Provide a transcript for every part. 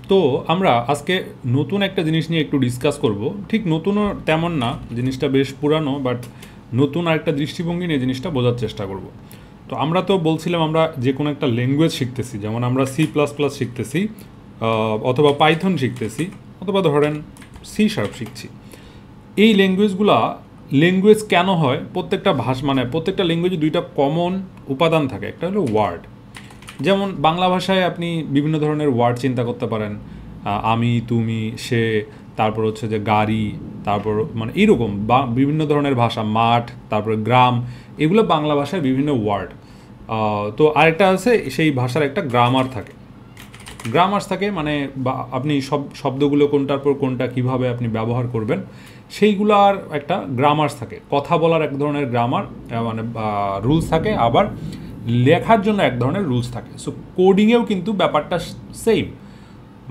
তো আমরা আজকে নতুন একটা জিনিস নিয়ে একটু ডিসকাস করব। ঠিক নতুনও তেমন না, জিনিসটা বেশ পুরানো, বাট নতুন আরেকটা দৃষ্টিভঙ্গি নিয়ে জিনিসটা বোঝার চেষ্টা করব। তো আমরা তো বলছিলাম আমরা যে কোনো একটা ল্যাঙ্গুয়েজ শিখতেছি, যেমন আমরা C++ শিখতেছি, অথবা পাইথন শিখতেছি, অথবা ধরেন C# শিখছি। এই ল্যাঙ্গুয়েজ কেন হয়? প্রত্যেকটা মানে প্রত্যেকটা ল্যাঙ্গুয়েজে দুইটা কমন উপাদান থাকে। একটা হলো ওয়ার্ড। যেমন বাংলা ভাষায় আপনি বিভিন্ন ধরনের ওয়ার্ড চিন্তা করতে পারেন, আমি, তুমি, সে, তারপর হচ্ছে যে গাড়ি, তারপর মানে এইরকম বা বিভিন্ন ধরনের ভাষা, মাঠ, তারপর গ্রাম, এগুলো বাংলা ভাষায় বিভিন্ন ওয়ার্ড। তো আরেকটা আছে, সেই ভাষার একটা গ্রামার থাকে, মানে আপনি শব্দগুলো কোনটার পর কোনটা কিভাবে আপনি ব্যবহার করবেন সেইগুলার একটা গ্রামার্স থাকে। কথা বলার এক ধরনের গ্রামার, মানে রুলস থাকে, আবার লেখার জন্য এক ধরনের রুলস থাকে। সো কোডিংয়েও কিন্তু ব্যাপারটা সেম,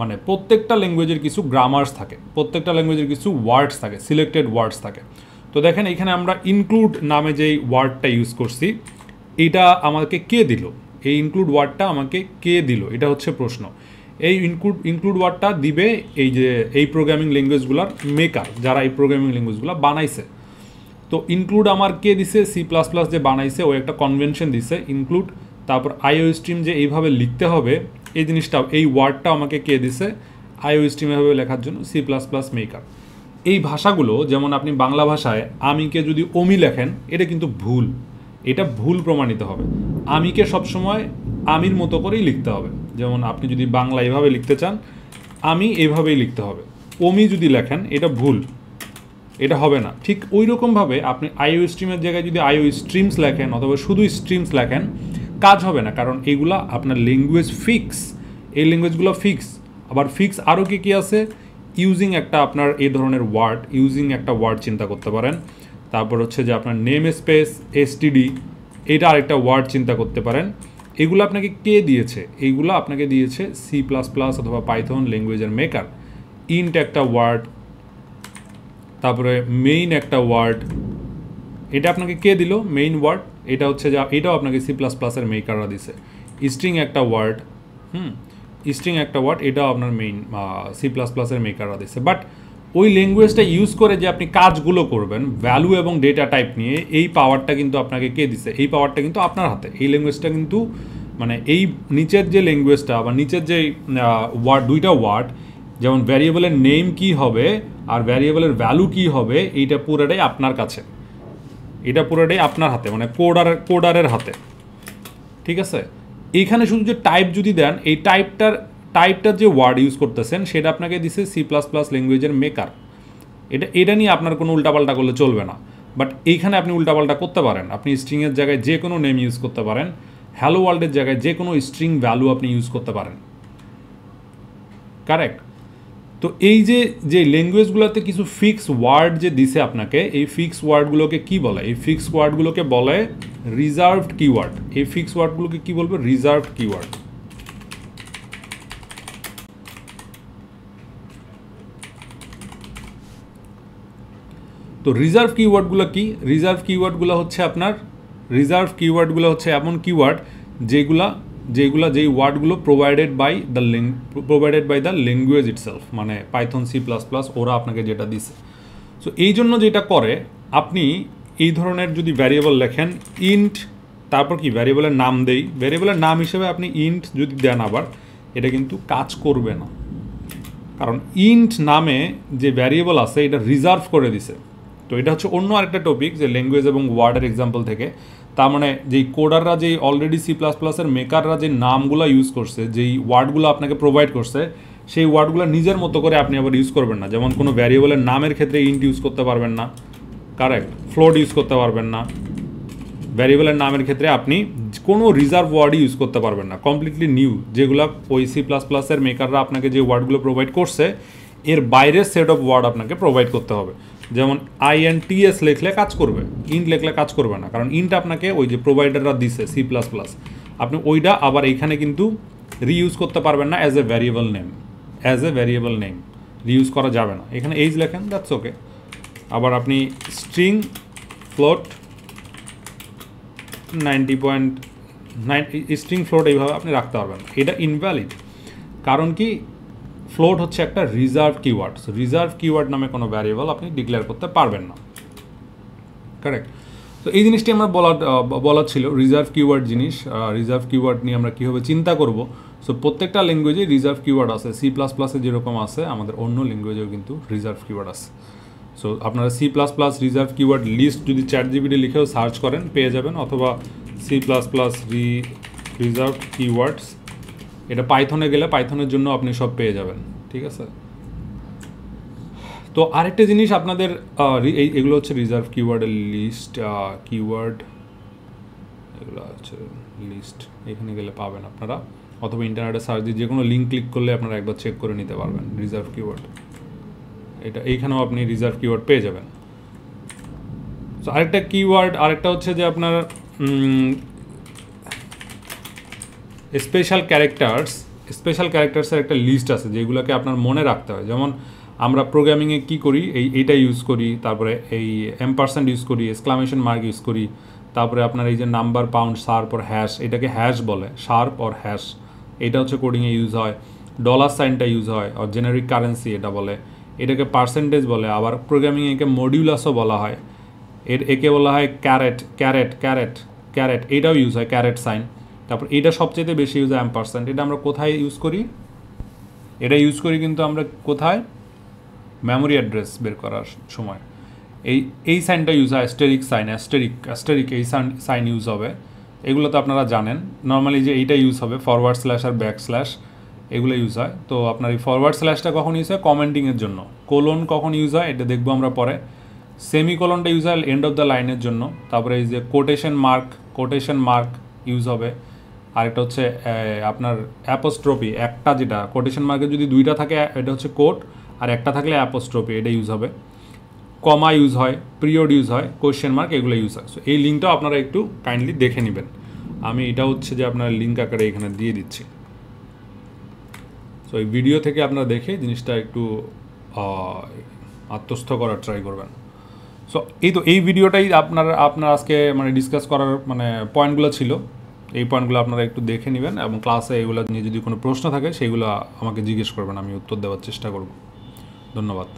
মানে প্রত্যেকটা ল্যাঙ্গুয়েজের কিছু গ্রামার্স থাকে, প্রত্যেকটা ল্যাঙ্গুয়েজের কিছু ওয়ার্ডস থাকে, সিলেক্টেড ওয়ার্ডস থাকে। তো দেখেন এখানে আমরা ইনক্লুড নামে যেই ওয়ার্ডটা ইউজ করছি, এটা আমাকে কে দিল? এই ইনক্লুড ওয়ার্ডটা আমাকে কে দিল, এটা হচ্ছে প্রশ্ন। এই ইনক্লুড ওয়ার্ডটা দিবে এই প্রোগ্রামিং ল্যাঙ্গুয়েজগুলোর মেকার, যারা এই প্রোগ্রামিং ল্যাঙ্গুয়েজগুলো বানাইছে। তো ইনক্লুড আমার কে দিছে? C++ যে বানাইছে ও একটা কনভেনশন দিছে ইনক্লুড, তারপর IOStream যে এইভাবে লিখতে হবে এই জিনিসটা, এই ওয়ার্ডটা আমাকে কে দিছে? IOStream এভাবে লেখার জন্য C++ মেকার। এই ভাষাগুলো, যেমন আপনি বাংলা ভাষায় আমিকে যদি অমি লেখেন, এটা কিন্তু ভুল, এটা ভুল প্রমাণিত হবে। আমিকে সবসময় আমির মতো করেই লিখতে হবে। যেমন আপনি যদি বাংলা এভাবে লিখতে চান, আমি এভাবেই লিখতে হবে। অমি যদি লেখেন, এটা ভুল, এটা হবে না। ঠিক ওই রকমভাবে আপনি IOStream-এর জায়গায় যদি IOStreams লেখেন অথবা শুধু স্ট্রিমস লেখেন, কাজ হবে না, কারণ এইগুলা আপনার ল্যাঙ্গুয়েজ ফিক্স, এই ল্যাঙ্গুয়েজগুলো ফিক্স। আবার ফিক্স আরও কি আছে? ইউজিং একটা আপনার এই ধরনের ওয়ার্ড, একটা ওয়ার্ড চিন্তা করতে পারেন। তারপর হচ্ছে যে আপনার নেম স্পেস STD, এটা আরেকটা ওয়ার্ড চিন্তা করতে পারেন। এগুলো আপনাকে কে দিয়েছে? এইগুলো আপনাকে দিয়েছে C++ অথবা পাইথন ল্যাঙ্গুয়েজের মেকার। ইন্ট একটা ওয়ার্ড, তারপরে মেইন একটা ওয়ার্ড, এটা আপনাকে কে দিল? Main word. এটা হচ্ছে যে এটাও আপনাকে C++ এর মেকাররা দিছে। স্ট্রিং একটা ওয়ার্ড, এটাও আপনার মেইন C++ এর মেকাররা দিছে। বাট ওই ল্যাঙ্গুয়েজটা ইউজ করে যে আপনি কাজগুলো করবেন ভ্যালু এবং ডেটা টাইপ নিয়ে, এই পাওয়ারটা কিন্তু আপনাকে কে দিছে? এই পাওয়ারটা কিন্তু আপনার হাতে। এই ল্যাঙ্গুয়েজটা কিন্তু, মানে এই নিচের যে ল্যাঙ্গুয়েজটা বা নিচের যে দুইটা ওয়ার্ড, যেমন ভ্যারিয়েবলের নেম কি হবে আর ভ্যারিয়েবলের ভ্যালু কি হবে, এইটা পুরোটাই আপনার কাছে, এটা পুরোটাই আপনার হাতে, মানে কোডারের হাতে। ঠিক আছে? এইখানে শুধু যে টাইপ যদি দেন, এই টাইপটার যে ওয়ার্ড ইউজ করতেছেন সেটা আপনাকে দিছে C++ ল্যাঙ্গুয়েজের মেকার। এটা নিয়ে আপনার কোনো উল্টাপাল্টা করলে চলবে না। বাট এইখানে আপনি উল্টাপাল্টা করতে পারেন। আপনি স্ট্রিংয়ের জায়গায় যে কোনো নেম ইউজ করতে পারেন, হ্যালো ওয়ার্ল্ডের জায়গায় যে কোনো স্ট্রিং ভ্যালু আপনি ইউজ করতে পারেন। কারেক্ট? তো এই যে ল্যাঙ্গুয়েজগুলোতে কিছু ফিক্স ওয়ার্ড যে দিছে আপনাকে, এই ফিক্স ওয়ার্ডগুলোকে কি বলে? এই ফিক্স ওয়ার্ডগুলোকে বলে রিজার্ভড কিওয়ার্ড। এই ফিক্স ওয়ার্ডগুলোকে কি বলবো? Reserved keyword. তো রিজার্ভ কিওয়ার্ডগুলো কি? রিজার্ভ কিওয়ার্ডগুলো হচ্ছে এমন কিওয়ার্ড যেই ওয়ার্ডগুলো provided by the language itself, মানে পাইথন, C++ ওরা আপনাকে যেটা দিছে। সো এই জন্য যেটা করে, আপনি এই ধরনের যদি ভ্যারিয়েবল লেখেন, ইন্ট, তারপর কি ভ্যারিয়েবলের নাম দেই, ভ্যারিয়েবলের নাম হিসেবে আপনি ইন্ট যদি দেন, আবার এটা কিন্তু কাজ করবে না, কারণ ইন্ট নামে যে ভ্যারিয়েবল আছে এটা রিজার্ভ করে দিছে। তো এটা হচ্ছে অন্য আরেকটা টপিক, যে ল্যাঙ্গুয়েজ এবং ওয়ার্ডের এক্সাম্পল থেকে। তার মানে যেই কোডাররা, যেই অলরেডি C++ এর মেকাররা যে নামগুলো ইউজ করছে, যেই ওয়ার্ডগুলো আপনাকে প্রোভাইড করছে, সেই ওয়ার্ডগুলো নিজের মতো করে আপনি আবার ইউজ করবেন না। যেমন কোনো ভ্যারিয়েবলের নামের ক্ষেত্রে ইন্ট ইউজ করতে পারবেন না, কারেক্ট? ফ্লোট ইউজ করতে পারবেন না। ভ্যারিয়েবলের নামের ক্ষেত্রে আপনি কোনো রিজার্ভ ওয়ার্ডই ইউজ করতে পারবেন না, কমপ্লিটলি নিউ, যেগুলো ওই C++ এর মেকাররা আপনাকে যে ওয়ার্ডগুলো প্রোভাইড করছে এর বাইরের সেট অফ ওয়ার্ড আপনাকে প্রোভাইড করতে হবে। যেমন INTS লিখলে কাজ করবে, ইন্ট লিখলে কাজ করবে না, কারণ ইন্ট আপনাকে ওই যে প্রোভাইডাররা দিছে C++, আপনি ওইটা আবার এইখানে কিন্তু রিইউজ করতে পারবেন না as a variable name reuse করা যাবে না। এখানে এইজ লেখেন, দ্যাটস ওকে। আবার আপনি স্ট্রিং, ফ্লোট, 90.9 স্ট্রিং ফ্লোট এইভাবে আপনি রাখতে পারবেন, এটা ইনভ্যালিড। কারণ কি, ফ্লোট হচ্ছে একটা reserve keyword. So reserve keyword নামে কোনো ভ্যারিয়েবল আপনি ডিক্লেয়ার করতে পারবেন না, কারেক্ট। তো এই জিনিসটি আমার বলার ছিল, রিজার্ভ কিওয়ার্ড জিনিস, রিজার্ভ কিওয়ার্ড নিয়ে আমরা কীভাবে চিন্তা করব। সো প্রত্যেকটা ল্যাঙ্গুয়েজে রিজার্ভ কিওয়ার্ড আছে, C++-এ যেরকম আছে আমাদের অন্য ল্যাঙ্গুয়েজেও কিন্তু রিজার্ভ কিওয়ার্ড আছে। সো আপনারা C++ রিজার্ভ কিওয়ার্ড লিস্ট যদি ChatGPT লিখেও সার্চ করেন পেয়ে যাবেন, অথবা C++ রিজার্ভ কিওয়ার্ডস, এটা পাইথনে গেলে পাইথনের জন্য আপনি সব পেয়ে যাবেন, ঠিক আছে। তো আরেকটা জিনিস আপনাদের, এগুলো হচ্ছে রিজার্ভ কিওয়ার্ডের লিস্ট, কিওয়ার্ড এগুলো হচ্ছে লিস্ট, এখানে গেলে পাবেন আপনারা, অথবা ইন্টারনেটে সার্চ দিয়ে যে কোনো লিঙ্ক ক্লিক করলে আপনারা একবার চেক করে নিতে পারবেন রিজার্ভ কিওয়ার্ড। এটা এইখানেও আপনি রিজার্ভ কিওয়ার্ড পেয়ে যাবেন। তো আরেকটা কিওয়ার্ড, আরেকটা হচ্ছে যে আপনার স্পেশাল ক্যারেক্টার্সের একটা লিস্ট আছে যেগুলোকে আপনার মনে রাখতে হয়। যেমন আমরা প্রোগ্রামিংয়ে কী করি, এইটা ইউজ করি, তারপরে এই এম্পারসেন্ট ইউজ করি, এক্সক্লামেশন মার্ক ইউজ করি, তারপরে আপনার এই যে নাম্বার, পাউন্ড, শার্প আর হ্যাশ, এটাকে হ্যাশ বলে, শার্প আর হ্যাশ, এটা হচ্ছে কোডিংয়ে ইউজ হয়। ডলার সাইনটা ইউজ হয়, আর জেনারিক কারেন্সি এটা বলে, এটাকে পার্সেন্টেজ বলে। আবার প্রোগ্রামিংয়ে একে মডিউলাসও বলা হয়, একে বলা হয় ক্যারেট, এটাও ইউজ হয়, ক্যারেট সাইন। তারপর এটা সবচেয়ে বেশি ইউজ হয় এম্পারসেন্ট। এটা আমরা কোথায় ইউজ করি? এটা ইউজ করি কিন্তু আমরা কোথায়? মেমোরি অ্যাড্রেস বের করার সময়। এই সাইনটা ইউজ হয়, অ্যাস্টেরিক এই সাইন ইউজ হবে। এগুলো তো আপনারা জানেন। নর্মালি যে এইটা ইউজ হবে, ফরওয়ার্ড স্ল্যাশ আর ব্যাক স্ল্যাশ, এগুলো ইউজ হয়। তো আপনার এই ফরওয়ার্ড স্ল্যাশটা কখন ইউজ হয়? কমেন্টিংয়ের জন্য। কোলন কখন ইউজ হয় এটা দেখবো আমরা পরে। সেমিকোলনটা ইউজ হয় এন্ড অফ দ্য লাইনের জন্য। তারপরে এই যে কোটেশন মার্ক ইউজ হবে। আরেকটা হচ্ছে আপনার অ্যাপোস্ট্রফি, একটা যেটা কোটেশন মার্কে যদি দুইটা থাকে এটা হচ্ছে কোট, আর একটা থাকলে অ্যাপোস্ট্রফি, এটা ইউজ হবে। কমা ইউজ হয়, পিরিয়ড ইউজ হয়, কোয়েশ্চেন মার্ক, এগুলো ইউজ হয়। সো এই লিঙ্কটাও আপনারা একটু কাইন্ডলি দেখে নেবেন। আমি এটা হচ্ছে যে আপনার লিঙ্ক আকারে এখানে দিয়ে দিচ্ছি। সো এই ভিডিও থেকে আপনারা দেখে জিনিসটা একটু আত্মস্থ করার ট্রাই করবেন। সো এই ভিডিওটাই আপনার আজকে মানে ডিসকাস করার মানে পয়েন্টগুলো ছিল। এই পয়েন্টগুলো আপনারা একটু দেখে নেবেন, এবং ক্লাসে এগুলো নিয়ে যদি কোনো প্রশ্ন থাকে সেইগুলো আমাকে জিজ্ঞেস করবেন, আমি উত্তর দেওয়ার চেষ্টা করব। ধন্যবাদ।